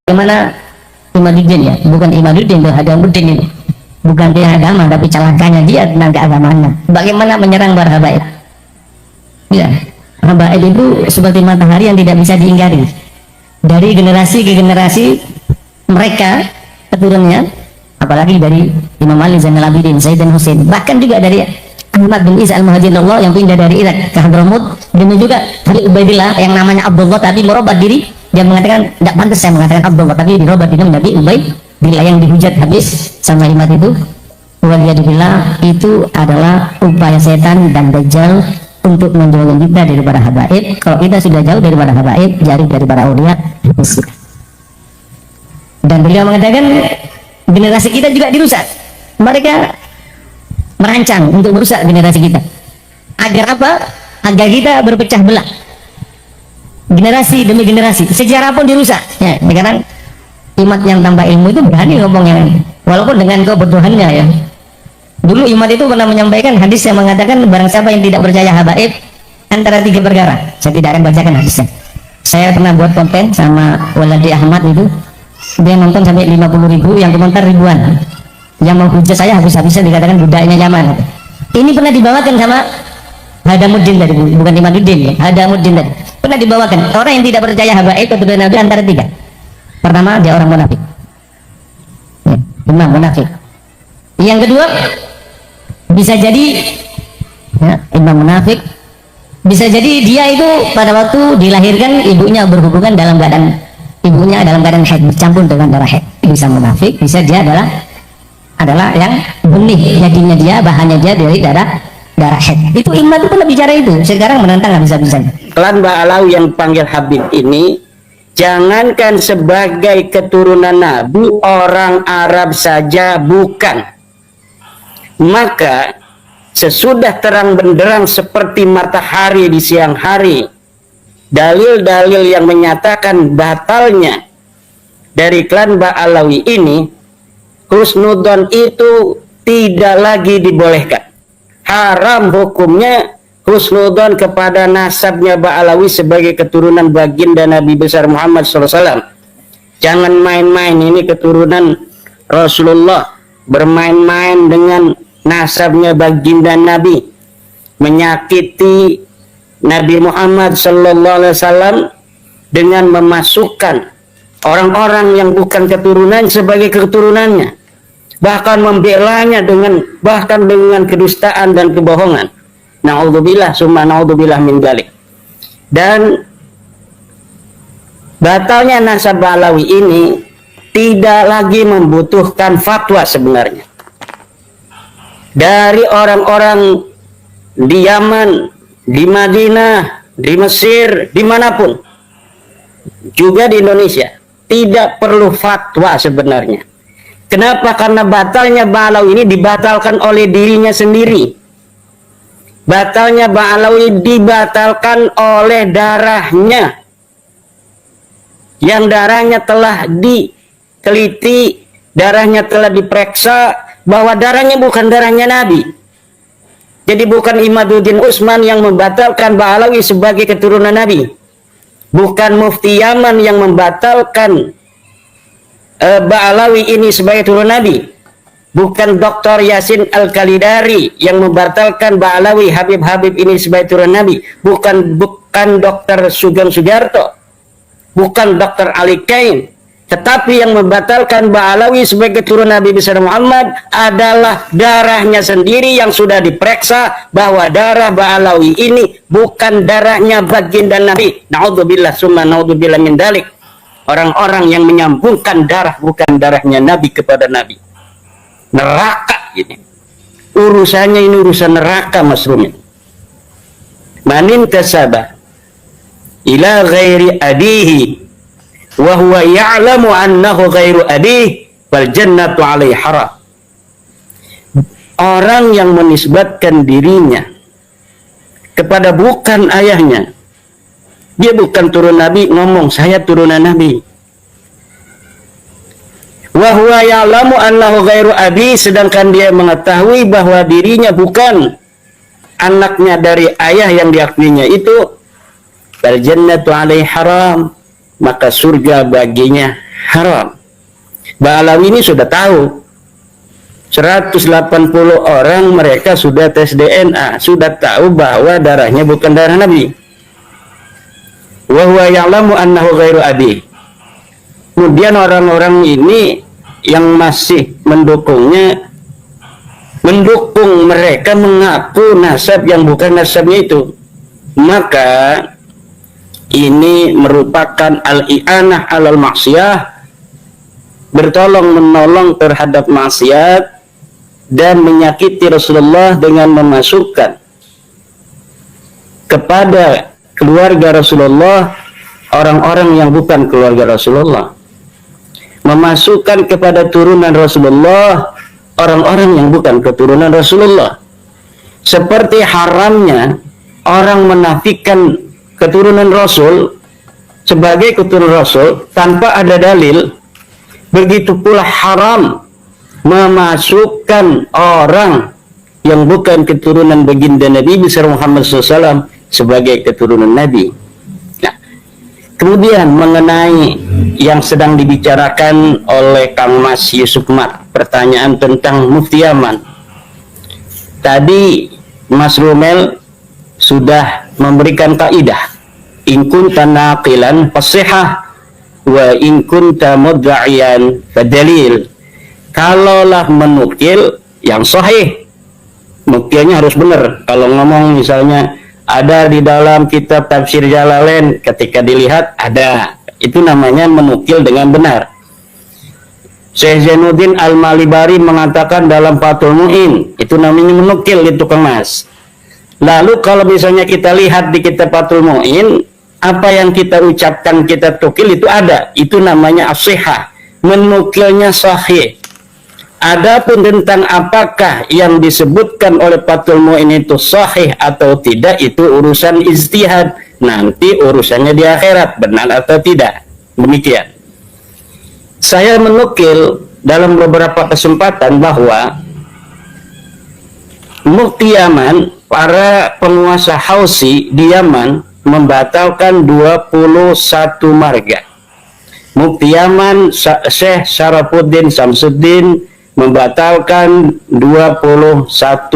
Bagaimana Imaduddin ya, bukan Imaduddin tuh, Hadamuddin ini. Bukan dia agama, tapi celakanya dia tentang keagamaannya. Bagaimana menyerang para habaib? Ya, habaib itu seperti matahari yang tidak bisa diingkari. Dari generasi ke generasi mereka keturunannya, apalagi dari Imam Ali Zainal Abidin, Sayyidina Husain, bahkan juga dari Ahmad bin Isa al-Muhajirullah yang pindah dari Irak ke Hadramut, dan juga dari Ubaidillah yang namanya Abdullah tapi merobat diri. Dia mengatakan tidak pantas saya mengatakan Abdullah, tapi dirobat diri menjadi Ubaidillah yang dihujat habis sama imat itu. Waliyadzubillah, itu adalah upaya setan dan dajjal untuk menjauhkan kita dari para habaib. Kalau kita sudah jauh dari para habaib, jauh dari para aulia. Dan beliau mengatakan generasi kita juga dirusak. Mereka merancang untuk merusak generasi kita. Agar apa? Agar kita berpecah belah. Generasi demi generasi, sejarah pun dirusak. Ya, sekarang imat yang tanpa ilmu itu berani ngomong yang walaupun dengan kebodohannya ya. Dulu imat itu pernah menyampaikan hadis yang mengatakan barang siapa yang tidak percaya habaib antara tiga perkara. Saya tidak akan bacakan hadisnya. Saya pernah buat konten sama Waladi Ahmad itu, dia nonton sampai 50.000, yang komentar ribuan. Yang menghujat saya habis-habisan dikatakan budaknya Yaman. Ini pernah dibawakan sama Hadamuddin tadi, bukan Imaduddin ya, Hadamuddin tadi. Pernah dibawakan orang yang tidak percaya habaib kepada Nabi antara tiga. Pertama, dia orang munafik. Ya, imam munafik. Yang kedua, bisa jadi ya, imam munafik. Bisa jadi dia itu pada waktu dilahirkan ibunya berhubungan dalam keadaan haid, bercampur dengan darah haid. Bisa munafik, bisa dia adalah yang benih jadinya dia, bahannya dia dari darah haid. Itu iman itu pernah bicara itu. Sekarang menentang habis-habisan. Klan Ba'alawi yang panggil Habib ini, jangankan sebagai keturunan Nabi, orang Arab saja bukan. Maka sesudah terang benderang seperti matahari di siang hari, dalil-dalil yang menyatakan batalnya dari klan Ba'alawi ini, husnudzon itu tidak lagi dibolehkan. Haram hukumnya husnudzon kepada nasabnya Ba'alawi sebagai keturunan baginda Nabi besar Muhammad SAW. Jangan main-main, ini keturunan Rasulullah, bermain-main dengan nasabnya baginda Nabi, menyakiti Nabi Muhammad SAW dengan memasukkan orang-orang yang bukan keturunan sebagai keturunannya, bahkan membelanya bahkan dengan kedustaan dan kebohongan. Na'udzubillah summa na'udzubillah min dzalik. Dan batalnya nasab Ba'alawi ini tidak lagi membutuhkan fatwa sebenarnya dari orang-orang di Yaman, di Madinah, di Mesir, dimanapun, juga di Indonesia. Tidak perlu fatwa sebenarnya. Kenapa? Karena batalnya Ba'alawi ini dibatalkan oleh dirinya sendiri. Batalnya Ba'alawi dibatalkan oleh darahnya, yang darahnya telah diteliti, darahnya telah diperiksa bahwa darahnya bukan darahnya Nabi. Jadi bukan Imaduddin Utsman yang membatalkan Ba'alawi sebagai keturunan Nabi, bukan Mufti Yaman yang membatalkan Ba'alawi ini sebagai keturunan Nabi, bukan Dr. Yasin Al-Khalidari yang membatalkan Ba'alawi Habib ini sebagai keturunan Nabi, bukan Dr. Sugeng Sugiarto, bukan Dr. Ali Kain. Tetapi yang membatalkan Ba'alawi sebagai keturunan Nabi besar Muhammad adalah darahnya sendiri yang sudah diperiksa bahwa darah Ba'alawi ini bukan darahnya baginda Nabi. Na'udzubillah summa na'udzubillah min dzalik. Orang-orang yang menyambungkan darah bukan darahnya Nabi kepada Nabi. Neraka ini. Urusannya ini urusan neraka, Mas Rumin. Manin tasabah ila ghairi adihi wa huwa ya'lamu annahu ghairu abih wal jannatu alaihi haram. Orang yang menisbatkan dirinya kepada bukan ayahnya, dia bukan turun Nabi, ngomong saya turunan Nabi. Wa huwa ya'lamu annahu ghairu abih, sedangkan dia mengetahui bahwa dirinya bukan anaknya dari ayah yang diakuinya itu, wal jannatu alaihi haram, maka surga baginya haram. Ba'alawi ini sudah tahu. 180 orang mereka sudah tes DNA, sudah tahu bahwa darahnya bukan darah Nabi. Wa huwa ya'lamu annahu ghairu abi. Kemudian orang-orang ini yang masih mendukungnya, mendukung mereka mengaku nasab yang bukan nasabnya itu. Maka ini merupakan al-i'anah alal maksiyah, bertolong menolong terhadap maksiat dan menyakiti Rasulullah dengan memasukkan kepada keluarga Rasulullah orang-orang yang bukan keluarga Rasulullah, memasukkan kepada turunan Rasulullah orang-orang yang bukan keturunan Rasulullah. Seperti haramnya orang menafikan keturunan Rasul sebagai keturunan Rasul tanpa ada dalil, begitu pula haram memasukkan orang yang bukan keturunan baginda Nabi besar Muhammad SAW sebagai keturunan Nabi. Nah, kemudian mengenai yang sedang dibicarakan oleh Kang Mas Yusuf Mat, pertanyaan tentang Mufti Yaman. Tadi Mas Rumel sudah memberikan kaidah, in kunta naqilan fasihah wa in kunta mudda'iyan fadalil. Kalaulah menukil yang sahih, nukilnya harus benar. Kalau ngomong misalnya ada di dalam kitab tafsir Jalalain, ketika dilihat ada, itu namanya menukil dengan benar. Syekh Zainuddin Al-Malibari mengatakan dalam Fathul Mu'in, itu namanya menukil, itu Kang Mas. Lalu kalau misalnya kita lihat di kitab Fathul Mu'in, apa yang kita ucapkan, kita tukil itu ada, itu namanya as-sihah, menukilnya sahih. Adapun tentang apakah yang disebutkan oleh Fathul Mu'in itu sahih atau tidak, itu urusan ijtihad. Nanti urusannya di akhirat, benar atau tidak. Demikian. Saya menukil dalam beberapa kesempatan bahwa Mufti Yaman, para penguasa Hausi di Yaman, membatalkan 21 marga. Mufti Yaman, Syekh Syarafuddin Samsuddin, membatalkan 21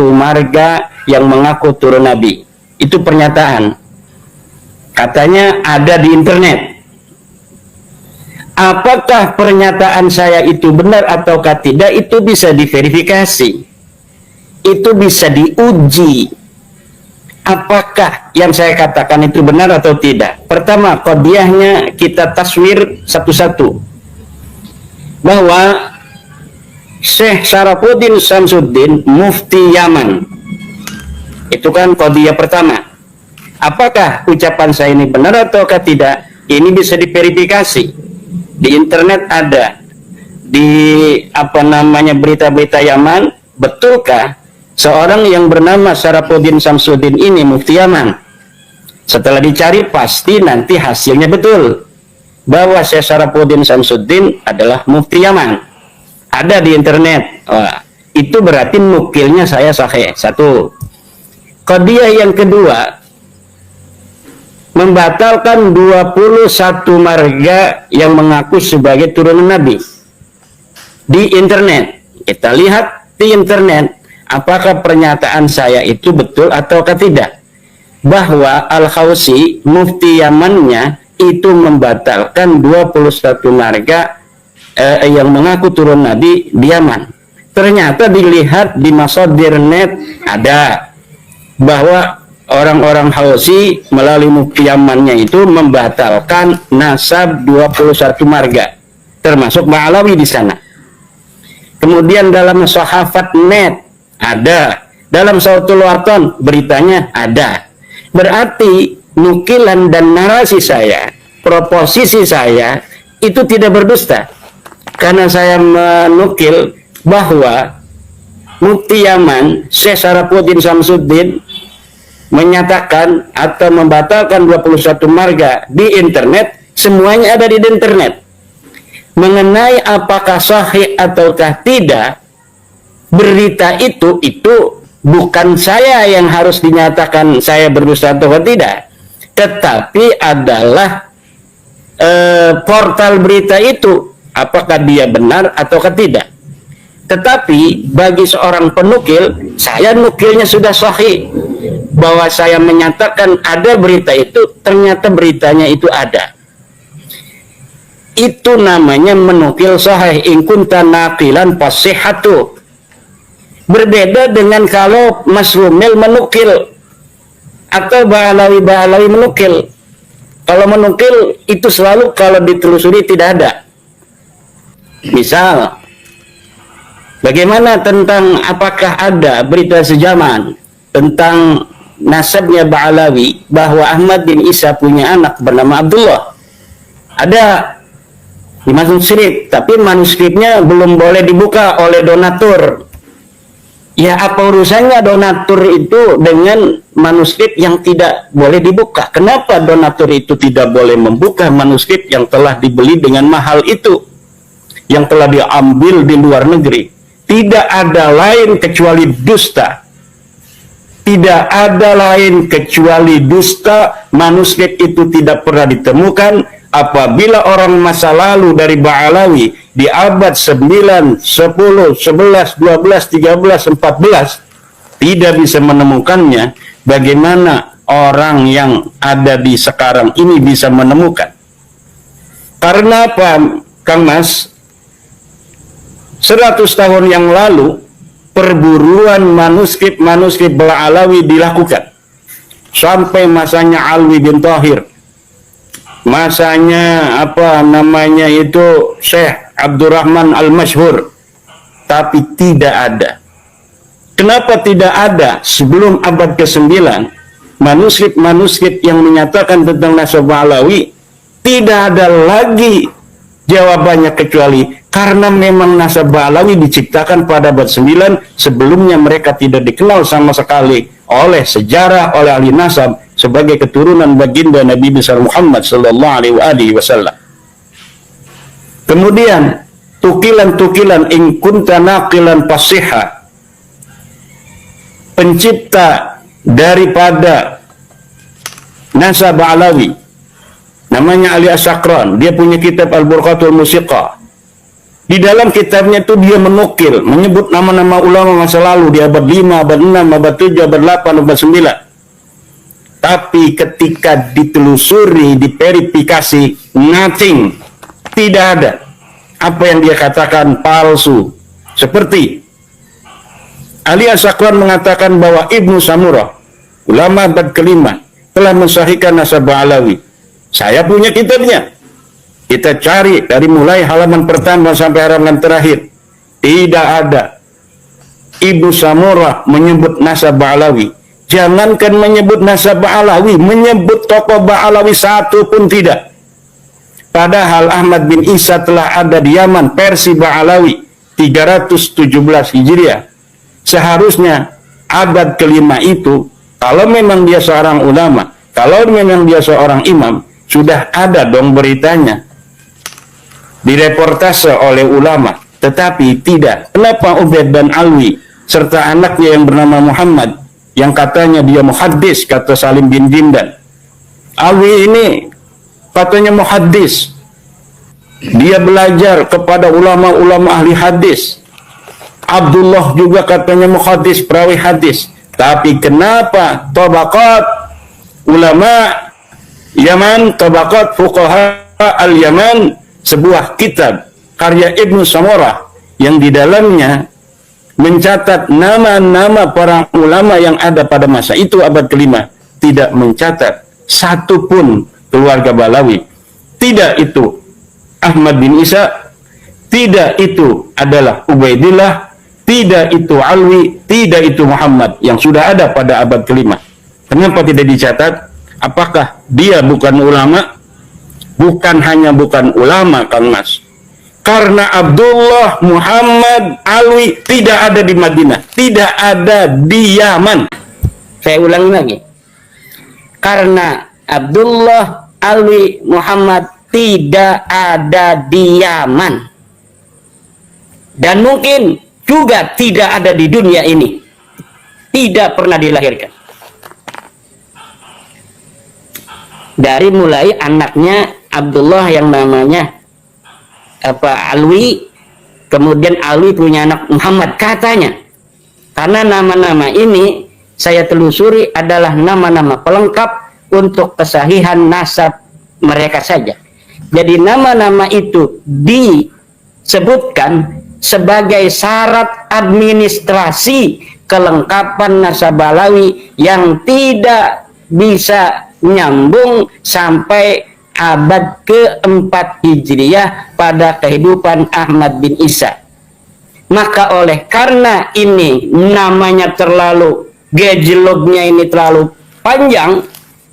marga yang mengaku turun Nabi. Itu pernyataan. Katanya ada di internet. Apakah pernyataan saya itu benar ataukah tidak, itu bisa diverifikasi. Itu bisa diuji. Apakah yang saya katakan itu benar atau tidak? Pertama, qadiyahnya kita taswir satu-satu. Bahwa Syekh Syarafuddin Samsuddin Mufti Yaman, itu kan qadiyah pertama. Apakah ucapan saya ini benar ataukah tidak? Ini bisa diverifikasi. Di internet ada, di berita-berita Yaman, betulkah seorang yang bernama Syarafuddin Samsuddin ini Mufti Yaman? Setelah dicari pasti nanti hasilnya betul bahwa Syekh Syarafuddin Samsuddin adalah Mufti Yaman. Ada di internet. Itu berarti nukilnya saya sahih. Satu. Qadiyah yang kedua, membatalkan 21 marga yang mengaku sebagai turunan Nabi di internet. Kita lihat di internet apakah pernyataan saya itu betul ataukah tidak, bahwa Al-Hausi, Mufti Yamannya, itu membatalkan 21 marga yang mengaku turun Nabi di Yaman. Ternyata dilihat di masadir net ada bahwa orang-orang Hausi melalui Mufti Yamannya itu membatalkan nasab 21 marga, termasuk Ba'alawi di sana. Kemudian dalam Sahafat net ada, dalam Sautul Waton beritanya ada. Berarti nukilan dan narasi saya, proposisi saya itu tidak berdusta. Karena saya menukil bahwa Mufti Yaman, Syekh Syarafuddin Samsuddin, menyatakan atau membatalkan 21 marga di internet, semuanya ada di internet. Mengenai apakah sahih ataukah tidak, berita itu bukan saya yang harus dinyatakan saya berdusta atau tidak, tetapi adalah portal berita itu, apakah dia benar ataukah tidak. Tetapi bagi seorang penukil, saya nukilnya sudah sahih, bahwa saya menyatakan ada berita itu, ternyata beritanya itu ada. Itu namanya menukil sahih. In kunta naqilan fasihatu. Berbeda dengan kalau Mas Rumil menukil atau Ba'alawi menukil. Kalau menukil itu selalu kalau ditelusuri tidak ada. Misal, bagaimana tentang apakah ada berita sejaman tentang nasabnya Ba'alawi bahwa Ahmad bin Isa punya anak bernama Abdullah? Ada di manuskrip, tapi manuskripnya belum boleh dibuka oleh donatur. Ya, apa urusannya donatur itu dengan manuskrip yang tidak boleh dibuka? Kenapa donatur itu tidak boleh membuka manuskrip yang telah dibeli dengan mahal itu, yang telah diambil di luar negeri? Tidak ada lain kecuali dusta. Tidak ada lain kecuali dusta. Manuskrip itu tidak pernah ditemukan. Apabila orang masa lalu dari Ba'alawi di abad 9, 10, 11, 12, 13, 14 tidak bisa menemukannya, bagaimana orang yang ada di sekarang ini bisa menemukan? Karena apa, Kang Mas? 100 tahun yang lalu perburuan manuskrip Ba'alawi dilakukan sampai masanya Alwi bin Thahir, masanya apa namanya itu Syekh Abdurrahman Al-Masyhur, tapi tidak ada. Kenapa tidak ada? Sebelum abad ke-9 manuskrip yang menyatakan tentang nasab Ba'alawi tidak ada lagi jawabannya, kecuali karena memang nasab Ba'alawi diciptakan pada abad 9. Sebelumnya mereka tidak dikenal sama sekali oleh sejarah, oleh ahli nasab sebagai keturunan baginda Nabi besar Muhammad sallallahu alaihi wasallam. Kemudian tukilan-tukilan in kunta naqilan fasihha, pencipta daripada nasab Ba'alawi namanya Ali As-Sakran. Dia punya kitab Al-Burqatul Musiqa. Di dalam kitabnya itu dia menukil, menyebut nama-nama ulama masa lalu di abad 5, abad 6, abad 7, abad 8, abad 9. Tapi ketika ditelusuri, diverifikasi, nothing. Tidak ada. Apa yang dia katakan palsu. Seperti Ali As-Sakran mengatakan bahwa Ibnu Samurah, ulama abad ke-5, telah mensahihkan nasab Ba'alawi. Saya punya kitabnya. Kita cari dari mulai halaman pertama sampai halaman terakhir. Tidak ada. Ibnu Samurah menyebut nasab Ba'alawi. Jangankan menyebut nasab Ba'alawi, menyebut tokoh Ba'alawi satu pun tidak. Padahal Ahmad bin Isa telah ada di Yaman, versi Ba'alawi 317 Hijriah. Seharusnya abad ke-5 itu, kalau memang dia seorang ulama, kalau memang dia seorang imam, sudah ada dong beritanya, direportase oleh ulama. Tetapi tidak. Kenapa Ubaid dan Alwi serta anaknya yang bernama Muhammad, yang katanya dia muhaddis, kata Salim bin Jindan. Alwi ini katanya muhaddis, dia belajar kepada ulama-ulama ahli hadis. Abdullah juga katanya muhaddis, perawi hadis. Tapi kenapa tabaqat ulama Yaman, tabaqat fuqaha al-Yaman, sebuah kitab karya Ibnu Samurah yang di dalamnya mencatat nama-nama para ulama yang ada pada masa itu abad ke-5, tidak mencatat satu pun keluarga Ba'alawi. Tidak itu Ahmad bin Isa, tidak itu adalah Ubaidillah, tidak itu Alwi, tidak itu Muhammad yang sudah ada pada abad ke-5. Kenapa tidak dicatat? Apakah dia bukan ulama? Bukan hanya bukan ulama, Kang Mas. Karena Abdullah, Muhammad, Alwi tidak ada di Madinah, tidak ada di Yaman. Saya ulangi lagi. Karena Abdullah, Alwi, Muhammad tidak ada di Yaman. Dan mungkin juga tidak ada di dunia ini. Tidak pernah dilahirkan. Dari mulai anaknya Abdullah yang namanya Alwi, kemudian Alwi punya anak Muhammad katanya. Karena nama-nama ini saya telusuri adalah nama-nama pelengkap untuk kesahihan nasab mereka saja. Jadi nama-nama itu disebutkan sebagai syarat administrasi kelengkapan nasab Alawi yang tidak bisa nyambung sampai abad ke-4 Hijriah pada kehidupan Ahmad bin Isa. Maka oleh karena ini namanya terlalu, gejlognya ini terlalu panjang,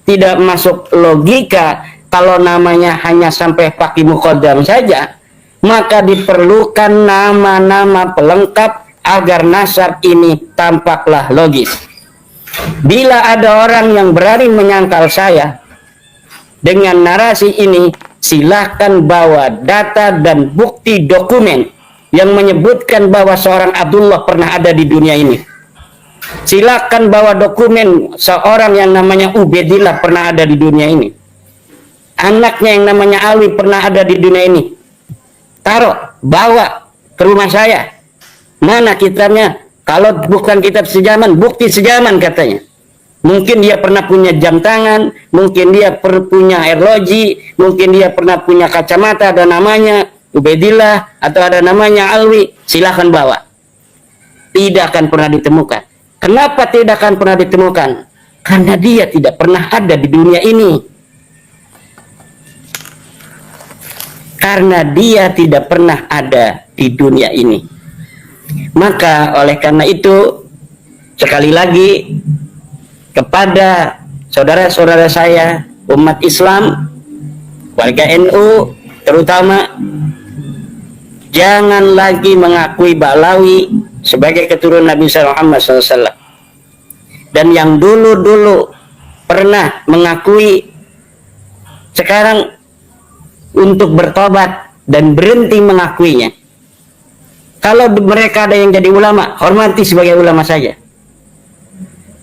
tidak masuk logika kalau namanya hanya sampai pakai muqaddam saja, maka diperlukan nama-nama pelengkap agar nasab ini tampaklah logis. Bila ada orang yang berani menyangkal saya dengan narasi ini, silahkan bawa data dan bukti dokumen yang menyebutkan bahwa seorang Abdullah pernah ada di dunia ini. Silakan bawa dokumen seorang yang namanya Ubaidillah pernah ada di dunia ini. Anaknya yang namanya Alwi pernah ada di dunia ini. Taruh, bawa ke rumah saya. Mana kitabnya? Kalau bukan kitab sejaman, bukti sejaman katanya. Mungkin dia pernah punya jam tangan, mungkin dia punya arloji, mungkin dia pernah punya kacamata, ada namanya Ubaidillah atau ada namanya Alwi. Silahkan bawa. Tidak akan pernah ditemukan. Kenapa tidak akan pernah ditemukan? Karena dia tidak pernah ada di dunia ini. Karena dia tidak pernah ada di dunia ini. Maka oleh karena itu, sekali lagi kepada saudara-saudara saya umat Islam, warga NU terutama, jangan lagi mengakui Ba'alawi sebagai keturunan Nabi Muhammad SAW. Dan yang dulu-dulu pernah mengakui, sekarang untuk bertobat dan berhenti mengakuinya. Kalau mereka ada yang jadi ulama, hormati sebagai ulama saja.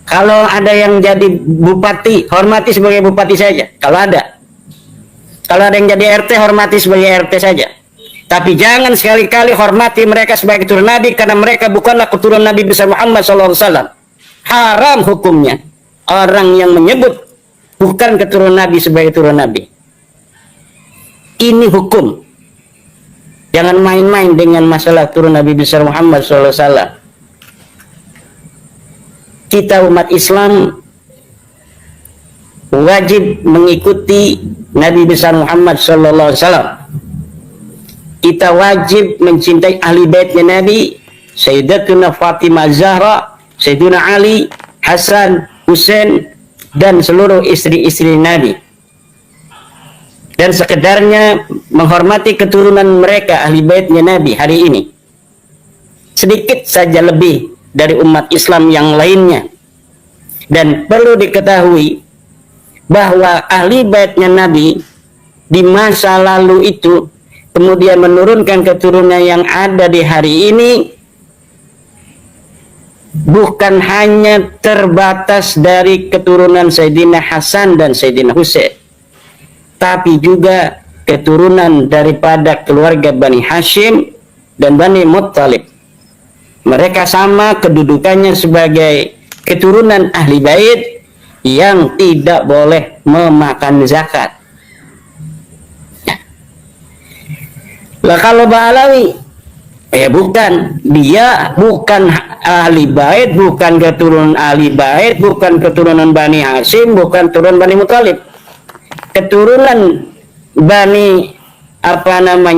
Kalau ada yang jadi bupati, hormati sebagai bupati saja. Kalau ada yang jadi RT, hormati sebagai RT saja. Tapi jangan sekali-kali hormati mereka sebagai keturunan Nabi, karena mereka bukanlah keturunan Nabi besar Muhammad SAW. Haram hukumnya orang yang menyebut bukan keturunan Nabi sebagai keturunan Nabi. Ini hukum. Jangan main-main dengan masalah keturunan Nabi besar Muhammad SAW. Kita umat Islam wajib mengikuti Nabi besar Muhammad SAW. Kita wajib mencintai ahli baitnya Nabi, Sayyidatuna Fatimah Zahra, Sayyidina Ali, Hasan, Husain, dan seluruh istri-istri Nabi. Dan sekedarnya menghormati keturunan mereka, ahli baitnya Nabi hari ini. Sedikit saja lebih dari umat Islam yang lainnya. Dan perlu diketahui bahwa ahli baitnya Nabi di masa lalu itu kemudian menurunkan keturunan yang ada di hari ini, bukan hanya terbatas dari keturunan Sayyidina Hasan dan Sayyidina Husain, tapi juga keturunan daripada keluarga Bani Hashim dan Bani Muttalib. Mereka sama kedudukannya sebagai keturunan ahli bait yang tidak boleh memakan zakat. Lah kalau Ba'alawi, bukan, dia bukan ahli bait, bukan keturunan ahli bait, bukan keturunan Bani Hashim, bukan keturunan Bani Muttalib. Keturunan Bani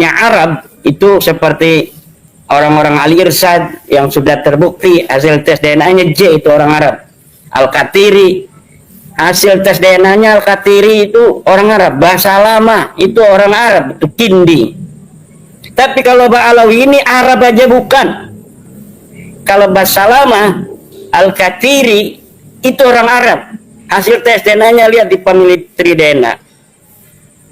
Arab itu seperti orang-orang Ali Irsad yang sudah terbukti hasil tes DNA-nya J, itu orang Arab. Al-Qatiri, hasil tes DNA-nya Al-Qatiri itu orang Arab. Bahasa lama itu orang Arab, itu Kindi. Tapi kalau Ba'alawi ini Arab aja bukan. Kalau bahasa lama Al-Qatiri itu orang Arab. Hasil tes DNA-nya lihat di peneliti DNA.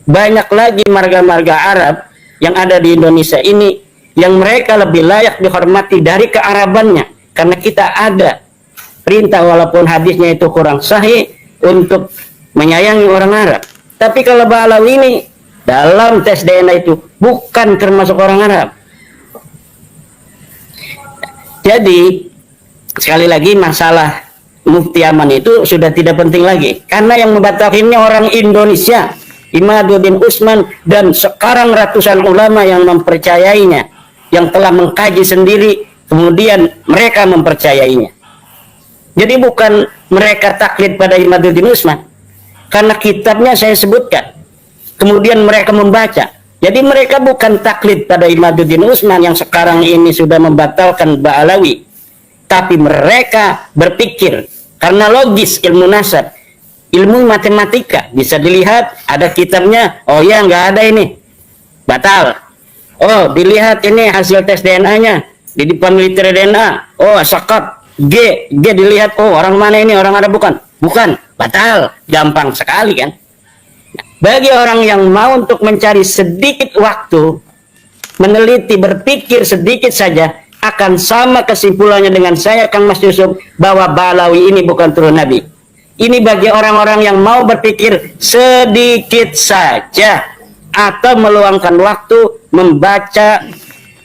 Banyak lagi marga-marga Arab yang ada di Indonesia ini yang mereka lebih layak dihormati dari kearabannya, karena kita ada perintah walaupun hadisnya itu kurang sahih untuk menyayangi orang Arab. Tapi kalau Ba'alawi ini dalam tes DNA itu bukan termasuk orang Arab. Jadi sekali lagi masalah Mufti Aman itu sudah tidak penting lagi, karena yang membatalkannya orang Indonesia, Imaduddin Usman, dan sekarang ratusan ulama yang mempercayainya, yang telah mengkaji sendiri, kemudian mereka mempercayainya. Jadi bukan mereka taklid pada Imaduddin Usman, karena kitabnya saya sebutkan, kemudian mereka membaca. Jadi mereka bukan taklid pada Imaduddin Usman yang sekarang ini sudah membatalkan Ba'alawi, tapi mereka berpikir karena logis, ilmu nasab, ilmu matematika, bisa dilihat ada kitabnya, oh ya nggak ada ini, batal. Oh dilihat ini hasil tes DNA-nya di penelitian DNA, oh sakat G dilihat, oh orang mana ini, orang ada bukan, batal, gampang sekali kan. Bagi orang yang mau untuk mencari sedikit waktu, meneliti, berpikir sedikit saja, akan sama kesimpulannya dengan saya, Kang Mas Yusuf, bahwa Ba'alawi ini bukan turun Nabi. Ini bagi orang-orang yang mau berpikir sedikit saja, atau meluangkan waktu membaca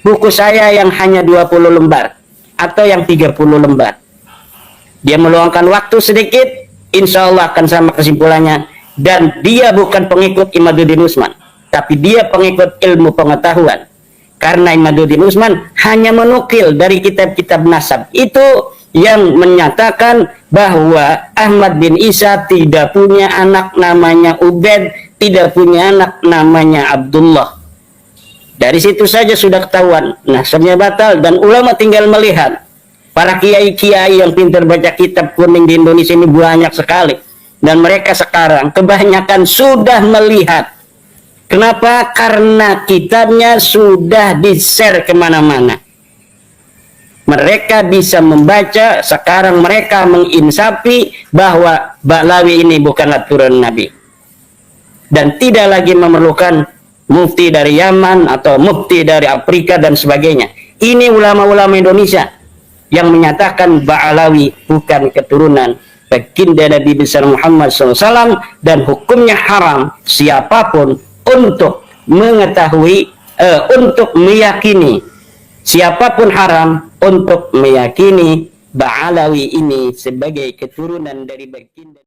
buku saya yang hanya 20 lembar, atau yang 30 lembar. Dia meluangkan waktu sedikit, insya Allah akan sama kesimpulannya. Dan dia bukan pengikut Imaduddin Usman, tapi dia pengikut ilmu pengetahuan. Karena Imaduddin Usman hanya menukil dari kitab-kitab nasab itu yang menyatakan bahwa Ahmad bin Isa tidak punya anak namanya Ubaid, tidak punya anak namanya Abdullah. Dari situ saja sudah ketahuan nasabnya batal, dan ulama tinggal melihat. Para kiai-kiai yang pintar baca kitab kuning di Indonesia ini banyak sekali, dan mereka sekarang kebanyakan sudah melihat. Kenapa? Karena kitabnya sudah di-share kemana-mana. Mereka bisa membaca, sekarang mereka menginsafi bahwa Ba'alawi ini bukanlah turun Nabi. Dan tidak lagi memerlukan mufti dari Yaman atau mufti dari Afrika dan sebagainya. Ini ulama-ulama Indonesia yang menyatakan Ba'alawi bukan keturunan baginda Nabi besar Muhammad SAW, dan hukumnya haram siapapun untuk mengetahui, untuk meyakini, siapapun haram untuk meyakini Ba'alawi ini sebagai keturunan dari baginda.